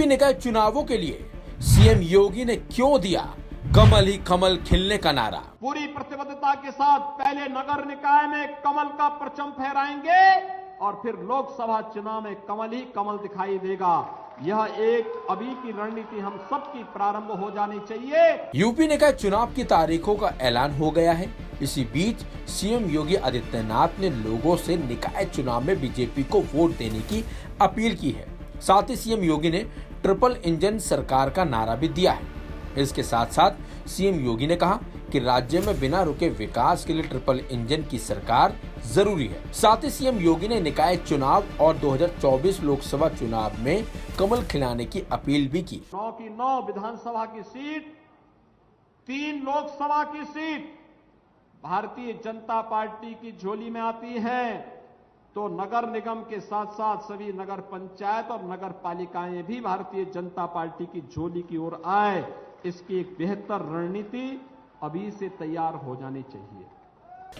UP निकाय चुनावों के लिए सीएम योगी ने क्यों दिया कमल ही कमल खिलने का नारा। पूरी प्रतिबद्धता के साथ पहले नगर निकाय में कमल का परचम फहराएंगे और फिर लोकसभा चुनाव में कमल ही कमल दिखाई देगा। यह एक अभी की रणनीति हम सबकी प्रारंभ हो जानी चाहिए। यूपी निकाय चुनाव की तारीखों का ऐलान हो गया है। इसी बीच सीएम योगी आदित्यनाथ ने लोगों से निकाय चुनाव में बीजेपी को वोट देने की अपील की है। साथ ही सीएम योगी ने ट्रिपल इंजन सरकार का नारा भी दिया है। इसके साथ साथ सीएम योगी ने कहा कि राज्य में बिना रुके विकास के लिए ट्रिपल इंजन की सरकार जरूरी है। साथ ही सीएम योगी ने निकाय चुनाव और 2024 लोकसभा चुनाव में कमल खिलाने की अपील भी की। 9 की 9 विधानसभा की सीट, 3 लोकसभा की सीट भारतीय जनता पार्टी की झोली में आती है तो नगर निगम के साथ साथ सभी नगर पंचायत और नगर पालिकाएं भी भारतीय जनता पार्टी की झोली की ओर आए, इसकी एक बेहतर रणनीति अभी से तैयार हो जानी चाहिए।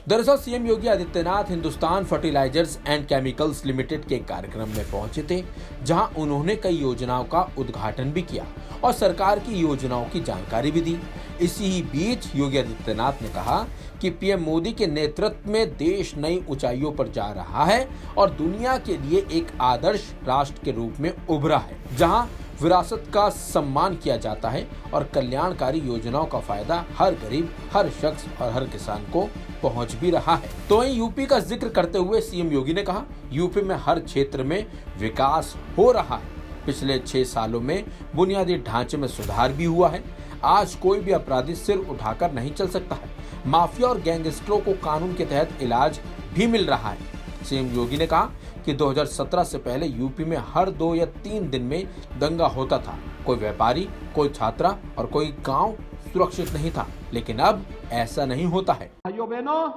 दरअसल CM Yogi Adityanath Hindustan Fertilizers and Chemicals Limited के कार्यक्रम में पहुंचे थे, जहां उन्होंने कई योजनाओं का उद्घाटन भी किया और सरकार की योजनाओं की जानकारी भी दी। इसी ही बीच योगी आदित्यनाथ ने कहा कि पीएम मोदी के नेतृत्व में देश नई ऊंचाइयों पर जा रहा है और दुनिया के लिए एक आदर्श राष्ट्र के रूप में उभरा है, जहां विरासत का सम्मान किया जाता है और कल्याणकारी योजनाओं का फायदा हर गरीब, हर शख्स और हर किसान को पहुंच भी रहा है। तो वहीं यूपी का जिक्र करते हुए सीएम योगी ने कहा, यूपी में हर क्षेत्र में विकास हो रहा है। पिछले 6 सालों में बुनियादी ढांचे में सुधार भी हुआ है। आज कोई भी अपराधी सिर उठाकर नहीं चल सकता है। माफिया और गैंगस्टरों को कानून के तहत इलाज भी मिल रहा है। सीएम योगी ने कहा कि 2017 से पहले यूपी में हर 2 या 3 दिन में दंगा होता था। कोई व्यापारी, कोई छात्रा और कोई गांव सुरक्षित नहीं था, लेकिन अब ऐसा नहीं होता है। भाइयों बहनों,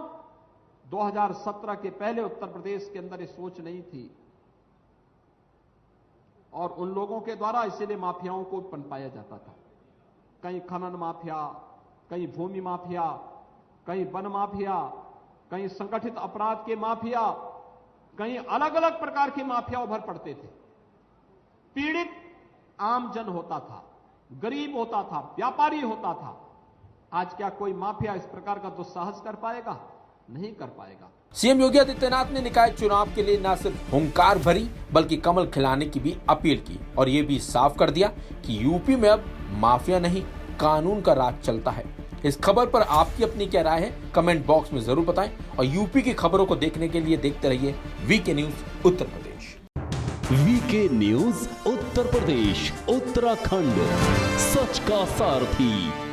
2017 के पहले उत्तर प्रदेश के अंदर ये सोच नहीं थी और उन लोगों के द्वारा इसीलिए माफियाओं को पनपाया जाता था। कहीं खनन माफिया, कहीं भूमि माफिया, कहीं वन माफिया, कहीं संगठित अपराध के माफिया, कहीं अलग अलग प्रकार के माफिया उभर पड़ते थे। पीड़ित आम जन होता था, गरीब होता था, व्यापारी होता था। आज क्या कोई माफिया इस प्रकार का दुस्साहस कर पाएगा? नहीं कर पाएगा। सीएम योगी आदित्यनाथ ने निकाय चुनाव के लिए न सिर्फ हुंकार भरी बल्कि कमल खिलाने की भी अपील की और ये भी साफ कर दिया कि यूपी में अब माफिया नहीं, कानून का राज चलता है। इस खबर पर आपकी अपनी क्या राय है, कमेंट बॉक्स में जरूर बताएं और यूपी की खबरों को देखने के लिए देखते रहिए VK news Uttar Pradesh. VK news Uttar Pradesh, Uttarakhand, सच का सारथी।